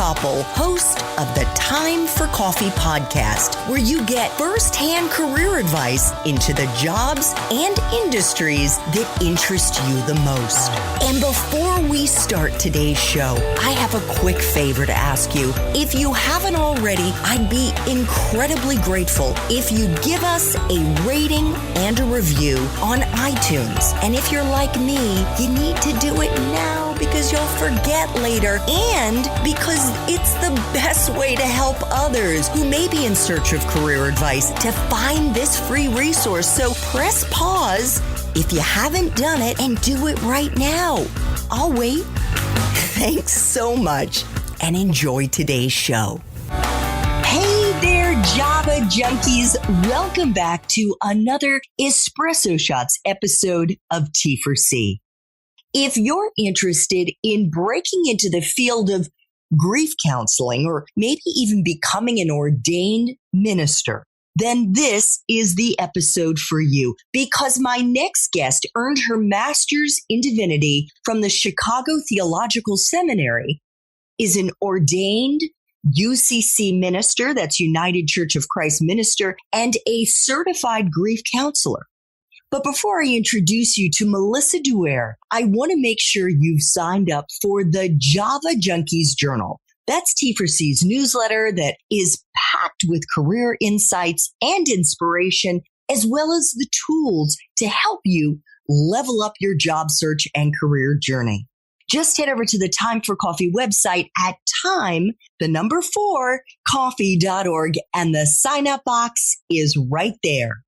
Koppel, host of the Time for Coffee podcast, where you get firsthand career advice into the jobs and industries that interest you the most. And before we start today's show, I have a quick favor to ask you. If you haven't already, I'd be incredibly grateful if you give us a rating and a review on iTunes. And if you're like me, you need to do it now because you'll forget later and because it's the best way to help others who may be in search of career advice to find this free resource. So press pause if you haven't done it and do it right now. I'll wait. Thanks so much and enjoy today's show. Hey there, Java junkies. Welcome back to another Espresso Shots episode of T4C. If you're interested in breaking into the field of grief counseling or maybe even becoming an ordained minister, then this is the episode for you because my next guest earned her master's in divinity from the Chicago Theological Seminary, is an ordained UCC minister, that's United Church of Christ minister, and a certified grief counselor. But before I introduce you to Melissa Douaire, I want to make sure you've signed up for the Java Junkies Journal. That's T4C's newsletter that is packed with career insights and inspiration, as well as the tools to help you level up your job search and career journey. Just head over to the Time for Coffee website at time4coffee.org, and the sign-up box is right there.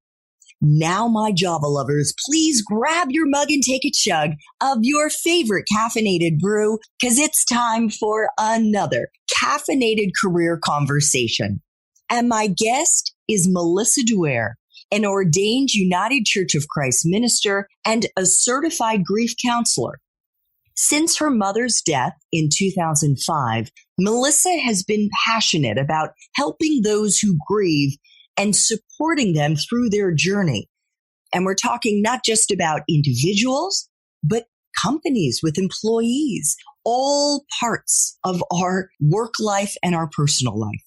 Now, my Java lovers, please grab your mug and take a chug of your favorite caffeinated brew because it's time for another caffeinated career conversation. And my guest is Melissa Douaire, an ordained United Church of Christ minister and a certified grief counselor. Since her mother's death in 2005, Melissa has been passionate about helping those who grieve and supporting them through their journey. And we're talking not just about individuals, but companies with employees, all parts of our work life and our personal life.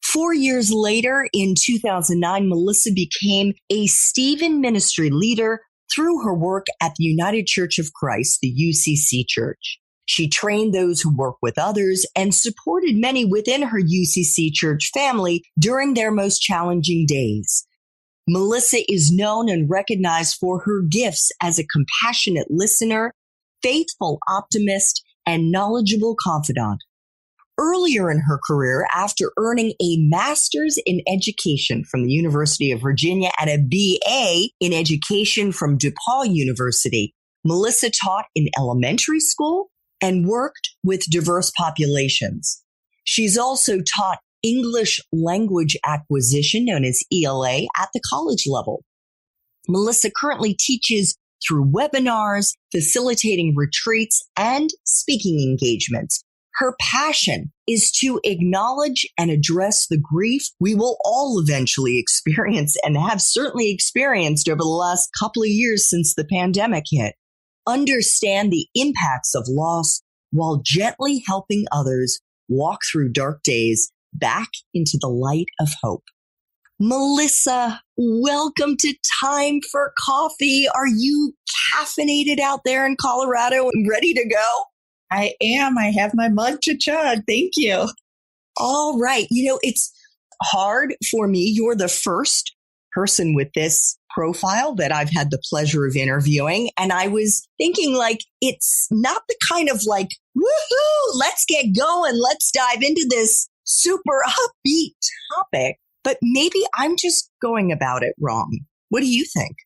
4 years later, in 2009, Melissa became a Stephen ministry leader through her work at the United Church of Christ, the UCC Church. She trained those who work with others and supported many within her UCC church family during their most challenging days. Melissa is known and recognized for her gifts as a compassionate listener, faithful optimist, and knowledgeable confidant. Earlier in her career, after earning a master's in education from the University of Virginia and a BA in education from DePaul University, Melissa taught in elementary school and worked with diverse populations. She's also taught English language acquisition, known as ELA, at the college level. Melissa currently teaches through webinars, facilitating retreats, and speaking engagements. Her passion is to acknowledge and address the grief we will all eventually experience and have certainly experienced over the last couple of years since the pandemic hit. Understand the impacts of loss while gently helping others walk through dark days back into the light of hope. Melissa, welcome to Time for Coffee. Are you caffeinated out there in Colorado and ready to go? I am. I have my mug to chug. Thank you. All right. You know, it's hard for me. You're the first person with this profile that I've had the pleasure of interviewing. And I was thinking it's not the kind of woohoo, let's get going. Let's dive into this super upbeat topic. But maybe I'm just going about it wrong. What do you think?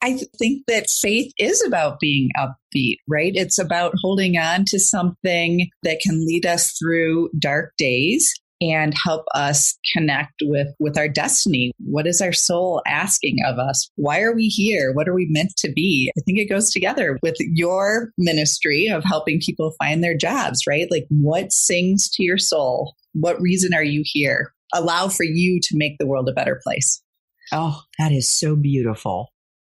I think that faith is about being upbeat, right? It's about holding on to something that can lead us through dark days and help us connect with our destiny. What is our soul asking of us? Why are we here? What are we meant to be? I think it goes together with your ministry of helping people find their jobs, right? Like, what sings to your soul? What reason are you here? Allow for you to make the world a better place. Oh, that is so beautiful.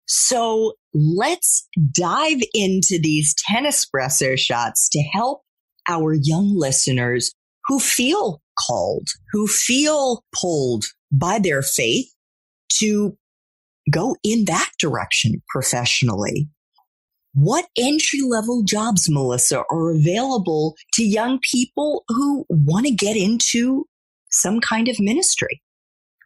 So let's dive into these 10 espresso shots to help our young listeners who feel called, who feel pulled by their faith to go in that direction professionally. What entry-level jobs, Melissa, are available to young people who want to get into some kind of ministry?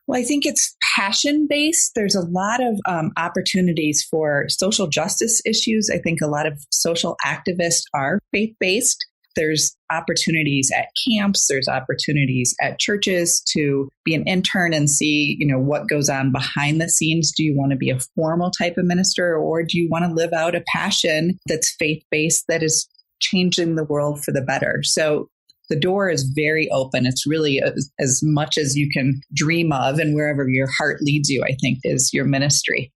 Well, I think it's passion-based. There's a lot of opportunities for social justice issues. I think a lot of social activists are faith-based. There's opportunities at camps. There's opportunities at churches to be an intern and see, what goes on behind the scenes. Do you want to be a formal type of minister, or do you want to live out a passion that's faith-based that is changing the world for the better? So the door is very open. It's really as much as you can dream of, and wherever your heart leads you, I think, is your ministry.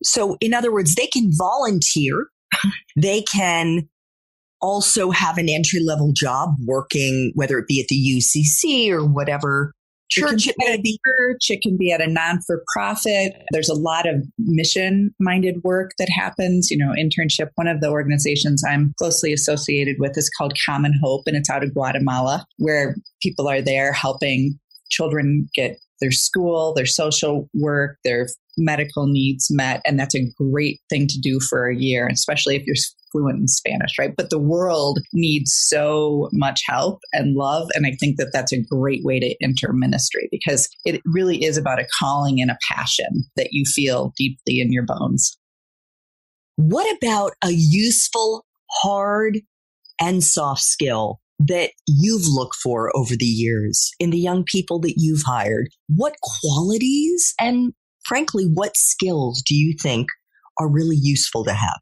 So in other words, they can volunteer. They can also have an entry-level job working, whether it be at the UCC or whatever church it may be. It can be at a non-for-profit. There's a lot of mission-minded work that happens. Internship. One of the organizations I'm closely associated with is called Common Hope, and it's out of Guatemala, where people are there helping children get their school, their social work, their medical needs met. And that's a great thing to do for a year, especially if you're fluent in Spanish, right? But the world needs so much help and love. And I think that that's a great way to enter ministry, because it really is about a calling and a passion that you feel deeply in your bones. What about a useful, hard, and soft skill that you've looked for over the years in the young people that you've hired? What qualities and, frankly, what skills do you think are really useful to have?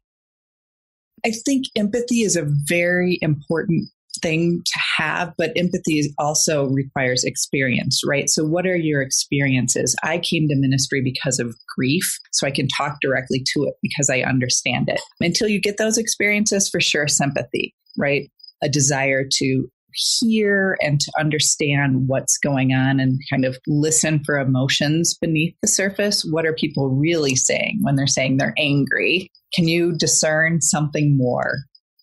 I think empathy is a very important thing to have, but empathy also requires experience, right? So what are your experiences? I came to ministry because of grief, so I can talk directly to it because I understand it. Until you get those experiences, for sure, sympathy, right? A desire to hear and to understand what's going on and kind of listen for emotions beneath the surface. What are people really saying when they're saying they're angry? Can you discern something more?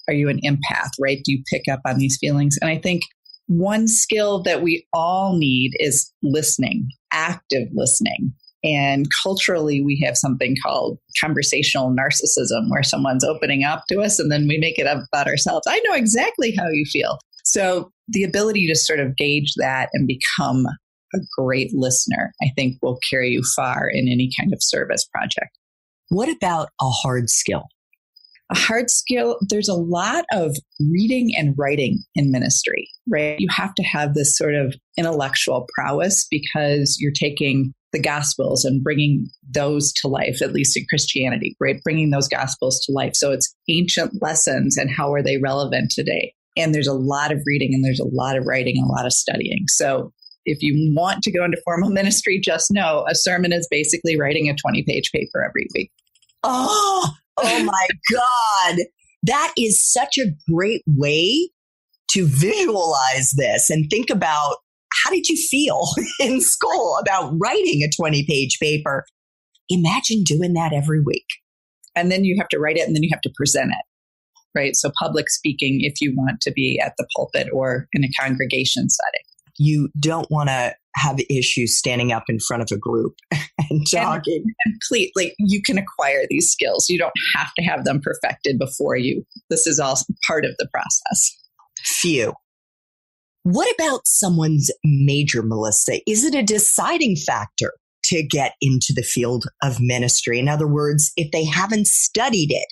Are you an empath, right? Do you pick up on these feelings? And I think one skill that we all need is listening, active listening. And culturally, we have something called conversational narcissism, where someone's opening up to us and then we make it up about ourselves. I know exactly how you feel. So the ability to sort of gauge that and become a great listener, I think, will carry you far in any kind of service project. What about a hard skill? A hard skill, there's a lot of reading and writing in ministry, right? You have to have this sort of intellectual prowess because you're taking the Gospels and bringing those to life, at least in Christianity, right? Bringing those Gospels to life. So it's ancient lessons and how are they relevant today? And there's a lot of reading and there's a lot of writing and a lot of studying. So if you want to go into formal ministry, just know a sermon is basically writing a 20-page paper every week. Oh my God. That is such a great way to visualize this and think about, how did you feel in school about writing a 20-page paper? Imagine doing that every week. And then you have to write it and then you have to present it, right? So public speaking, if you want to be at the pulpit or in a congregation setting. You don't want to have issues standing up in front of a group and talking. Completely, you can acquire these skills. You don't have to have them perfected before you. This is all part of the process. Phew. What about someone's major, Melissa? Is it a deciding factor to get into the field of ministry? In other words, if they haven't studied it,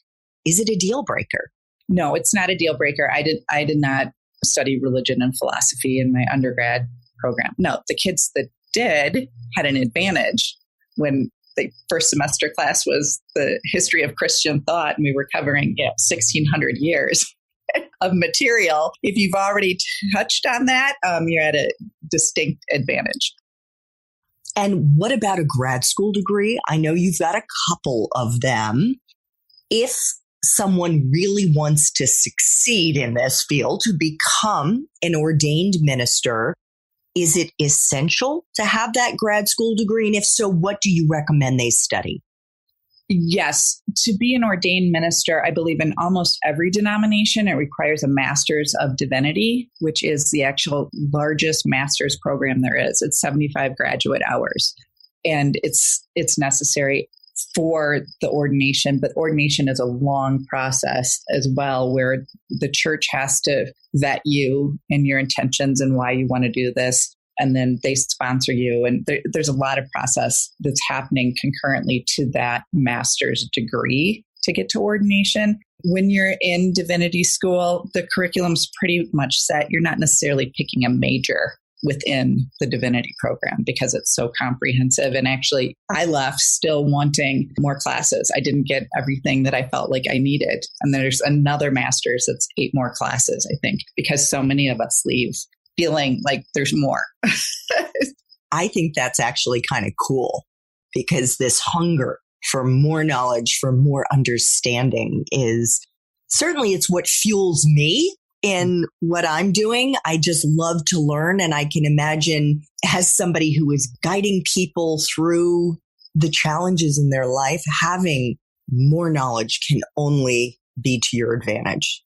is it a deal breaker? No, it's not a deal breaker. I did not study religion and philosophy in my undergrad program. No, the kids that did had an advantage when the first semester class was the history of Christian thought, and we were covering 1,600 years of material. If you've already touched on that, you're at a distinct advantage. And what about a grad school degree? I know you've got a couple of them. If someone really wants to succeed in this field, to become an ordained minister, is it essential to have that grad school degree? And if so, what do you recommend they study? Yes. To be an ordained minister, I believe in almost every denomination, it requires a Master's of Divinity, which is the actual largest master's program there is. It's 75 graduate hours. And it's necessary for the ordination, but ordination is a long process as well, where the church has to vet you and your intentions and why you want to do this. And then they sponsor you. And there's a lot of process that's happening concurrently to that master's degree to get to ordination. When you're in divinity school, the curriculum's pretty much set. You're not necessarily picking a major within the divinity program because it's so comprehensive. And actually, I left still wanting more classes. I didn't get everything that I felt like I needed. And there's another master's that's 8 more classes, I think, because so many of us leave feeling like there's more. I think that's actually kind of cool because this hunger for more knowledge, for more understanding is certainly it's what fuels me in what I'm doing. I just love to learn. And I can imagine as somebody who is guiding people through the challenges in their life, having more knowledge can only be to your advantage.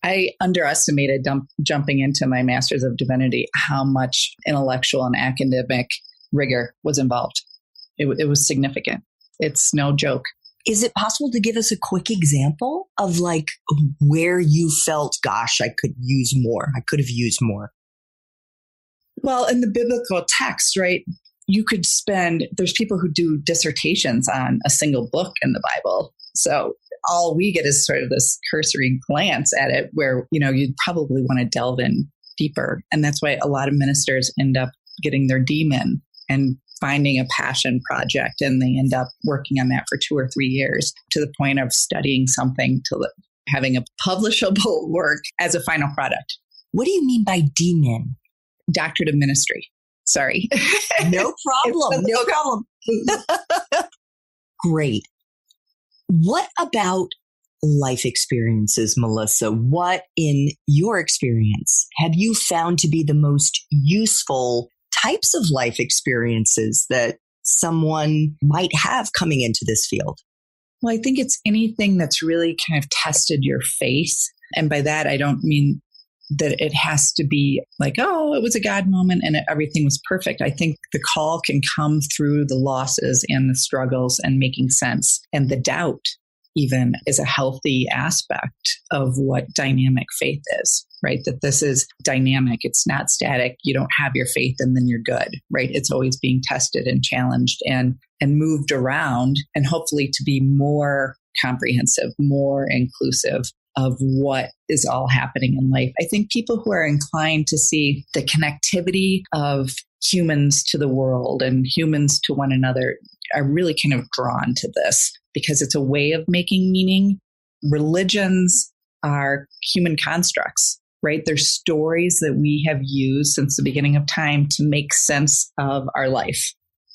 I underestimated jumping into my Master's of Divinity, how much intellectual and academic rigor was involved. It was significant. It's no joke. Is it possible to give us a quick example of like where you felt, gosh, I could use more. I could have used more? Well, in the biblical text, right, there's people who do dissertations on a single book in the Bible. So all we get is sort of this cursory glance at it where, you'd probably want to delve in deeper. And that's why a lot of ministers end up getting their demon and finding a passion project. And they end up working on that for 2 or 3 years to the point of studying something to having a publishable work as a final product. What do you mean by demon? Doctorate of ministry. Sorry. No problem. No problem. Great. What about life experiences, Melissa? What in your experience have you found to be the most useful types of life experiences that someone might have coming into this field? Well, I think it's anything that's really kind of tested your faith. And by that, I don't mean that it has to be like, oh, it was a God moment and everything was perfect. I think the call can come through the losses and the struggles and making sense. And the doubt even is a healthy aspect of what dynamic faith is, right? That this is dynamic. It's not static. You don't have your faith and then you're good, right? It's always being tested and challenged and moved around, and hopefully to be more comprehensive, more inclusive of what is all happening in life. I think people who are inclined to see the connectivity of humans to the world and humans to one another are really kind of drawn to this because it's a way of making meaning. Religions are human constructs, right? They're stories that we have used since the beginning of time to make sense of our life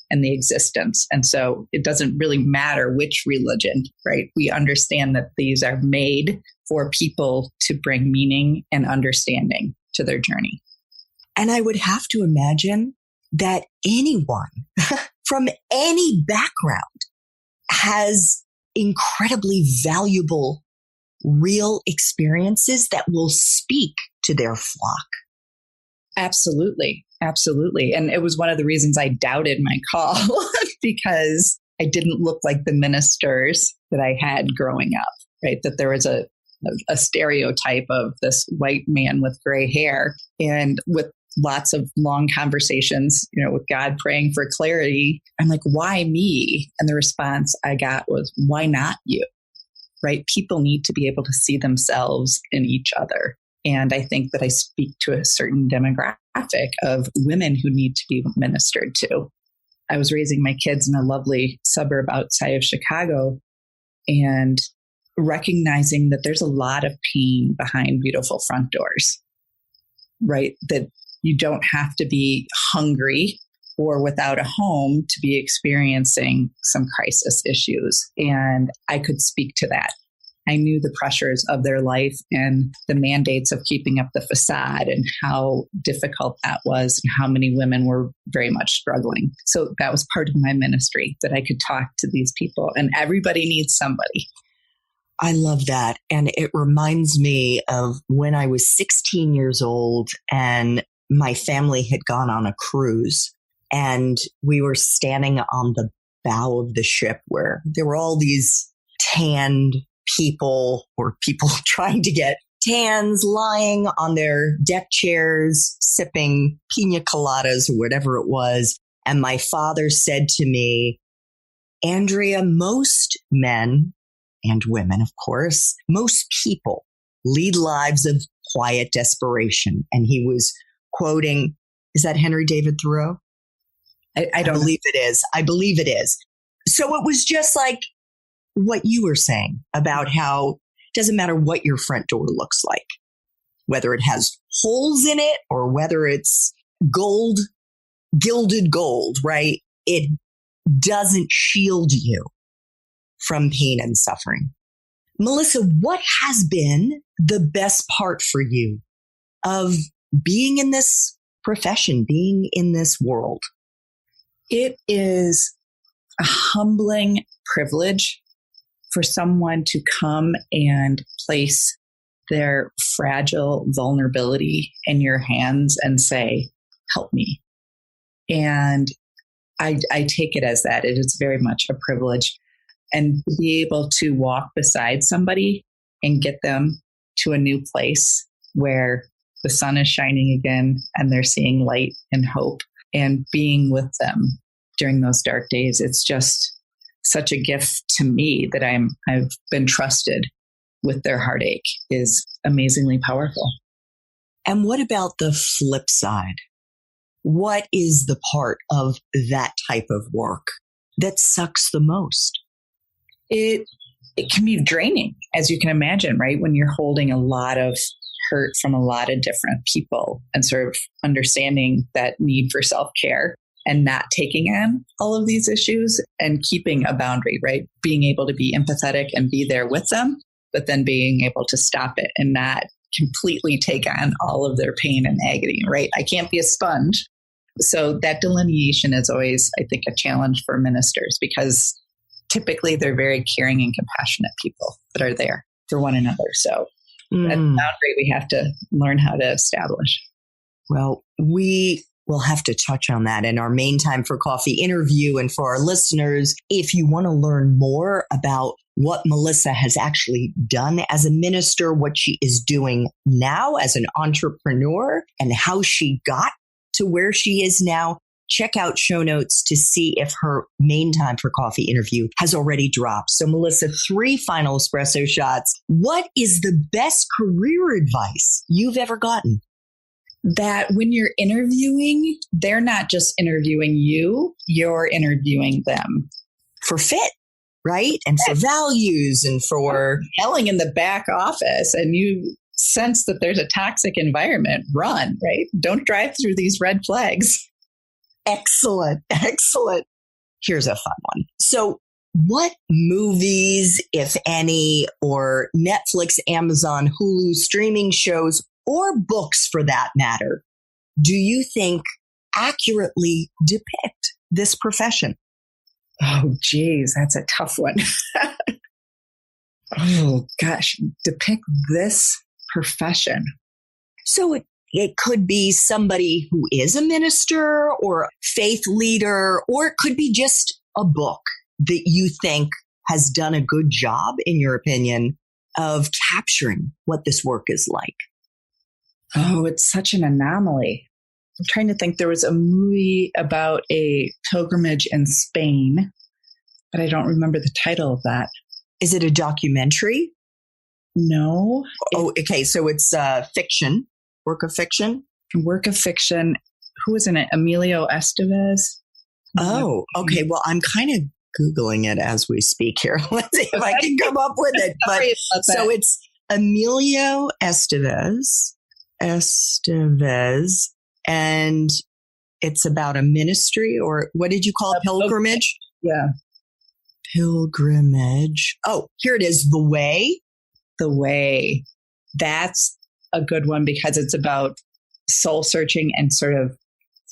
and the existence. And so it doesn't really matter which religion, right? We understand that these are made for people to bring meaning and understanding to their journey. And I would have to imagine that anyone from any background has incredibly valuable, real experiences that will speak to their flock. Absolutely. Absolutely. And it was one of the reasons I doubted my call because I didn't look like the ministers that I had growing up, right? That there was a stereotype of this white man with gray hair and with lots of long conversations, with God praying for clarity. I'm like, why me? And the response I got was, why not you? Right? People need to be able to see themselves in each other. And I think that I speak to a certain demographic of women who need to be ministered to. I was raising my kids in a lovely suburb outside of Chicago and recognizing that there's a lot of pain behind beautiful front doors, right? That you don't have to be hungry or without a home to be experiencing some crisis issues. And I could speak to that. I knew the pressures of their life and the mandates of keeping up the facade and how difficult that was and how many women were very much struggling. So that was part of my ministry, that I could talk to these people, and everybody needs somebody. I love that. And it reminds me of when I was 16 years old and my family had gone on a cruise, and we were standing on the bow of the ship where there were all these tanned people, or people trying to get tans, lying on their deck chairs, sipping pina coladas or whatever it was. And my father said to me, Andrea, most men and women, of course, most people lead lives of quiet desperation. And he was quoting, is that Henry David Thoreau? I don't believe it is. I believe it is. So it was just like what you were saying about how it doesn't matter what your front door looks like, whether it has holes in it or whether it's gold, gilded gold, right? It doesn't shield you from pain and suffering. Melissa, what has been the best part for you of being in this profession, being in this world? It is a humbling privilege for someone to come and place their fragile vulnerability in your hands and say, help me. And I take it as that. It is very much a privilege. And to be able to walk beside somebody and get them to a new place where the sun is shining again and they're seeing light and hope, and being with them during those dark days. It's just such a gift to me that I've been trusted with their heartache is amazingly powerful. And what about the flip side? What is the part of that type of work that sucks the most? It can be draining, as you can imagine, right? When you're holding a lot of hurt from a lot of different people and sort of understanding that need for self-care and not taking on all of these issues and keeping a boundary, right? Being able to be empathetic and be there with them, but then being able to stop it and not completely take on all of their pain and agony, right? I can't be a sponge. So that delineation is always, I think, a challenge for ministers, because typically they're very caring and compassionate people that are there for one another. So that's a boundary we have to learn how to establish. Well, we will have to touch on that in our main Time for Coffee interview. And for our listeners, if you want to learn more about what Melissa has actually done as a minister, what she is doing now as an entrepreneur, and how she got to where she is now, check out show notes to see if her main Time for Coffee interview has already dropped. So Melissa, 3 final espresso shots. What is the best career advice you've ever gotten? That when you're interviewing, they're not just interviewing you, you're interviewing them. For fit, right? And for values and for yelling in the back office, and you sense that there's a toxic environment, run, right? Don't drive through these red flags. Excellent. Excellent. Here's a fun one. So what movies, if any, or Netflix, Amazon, Hulu streaming shows, or books for that matter, do you think accurately depict this profession? Oh, geez, that's a tough one. Oh, gosh, depict this profession. So it could be somebody who is a minister or a faith leader, or it could be just a book that you think has done a good job, in your opinion, of capturing what this work is like. Oh, it's such an anomaly. I'm trying to think. There was a movie about a pilgrimage in Spain, but I don't remember the title of that. Is it a documentary? No. Oh, okay. So it's fiction, work of fiction? Work of fiction. Who was in it? Emilio Estevez? Oh, okay. Well, I'm kind of Googling it as we speak here. Let's see if I can come up with it. But so it's Emilio Estevez, and it's about a ministry, or what did you call it? Pilgrimage? Yeah. Pilgrimage. Oh, here it is. The Way. the way. That's a good one because it's about soul searching and sort of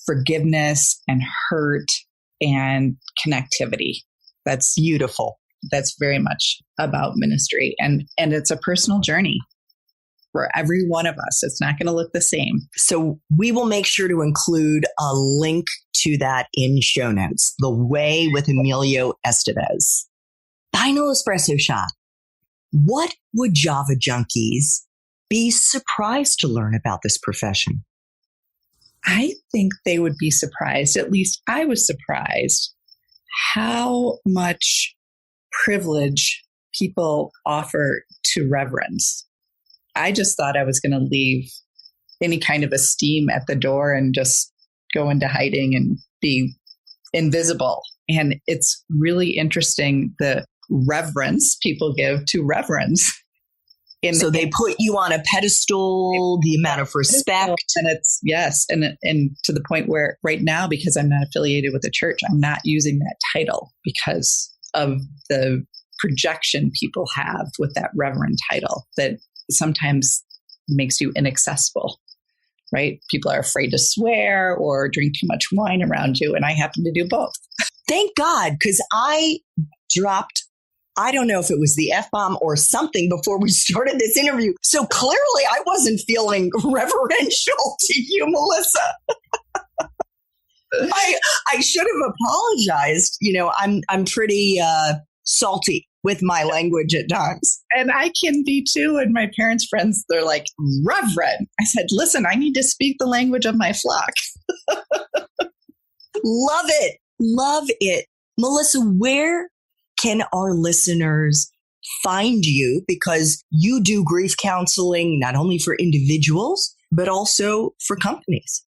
forgiveness and hurt and connectivity. That's beautiful. That's very much about ministry. And it's a personal journey for every one of us. It's not going to look the same. So we will make sure to include a link to that in show notes. The Way with Emilio Estevez. Final espresso shot. What would Java junkies be surprised to learn about this profession? I think they would be surprised, at least I was surprised, how much privilege people offer to reverends. I just thought I was going to leave any kind of esteem at the door and just go into hiding and be invisible. And it's really interesting the reverence people give to reverends. So they put you on a pedestal, the amount of respect. And it's, yes. And to the point where right now, because I'm not affiliated with the church, I'm not using that title because of the projection people have with that reverend title that sometimes makes you inaccessible, right? People are afraid to swear or drink too much wine around you. And I happen to do both. Thank God, because I dropped, I don't know if it was the F-bomb or something before we started this interview. So clearly I wasn't feeling reverential to you, Melissa. I should have apologized. You know, I'm pretty salty with my language at times. And I can be too. And my parents' friends, they're like, Reverend. I said, listen, I need to speak the language of my flock. Love it. Love it. Melissa, where can our listeners find you? Because you do grief counseling, not only for individuals, but also for companies.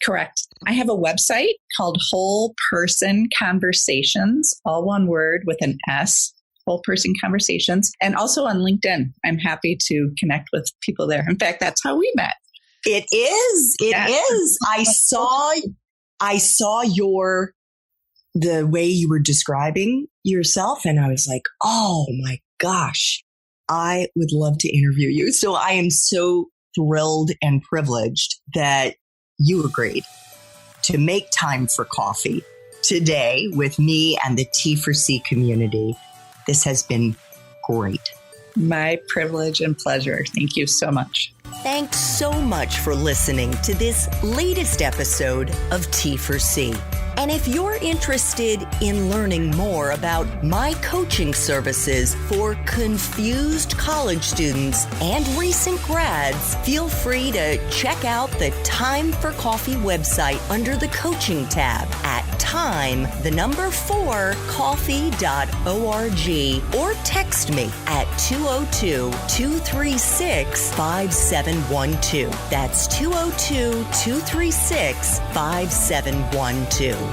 Correct. I have a website called Whole Person Conversations, all one word with an S, Whole Person Conversations, and also on LinkedIn. I'm happy to connect with people there. In fact, that's how we met. It is. It is. I saw the way you were describing yourself, and I was like, oh my gosh, I would love to interview you. So I am so thrilled and privileged that you agreed to make time for coffee today with me and the T4C community. This has been great. My privilege and pleasure. Thank you so much. Thanks so much for listening to this latest episode of T4C. And if you're interested in learning more about my coaching services for confused college students and recent grads, feel free to check out the Time for Coffee website under the coaching tab at time4coffee.org or text me at 202-236-5712. That's 202-236-5712.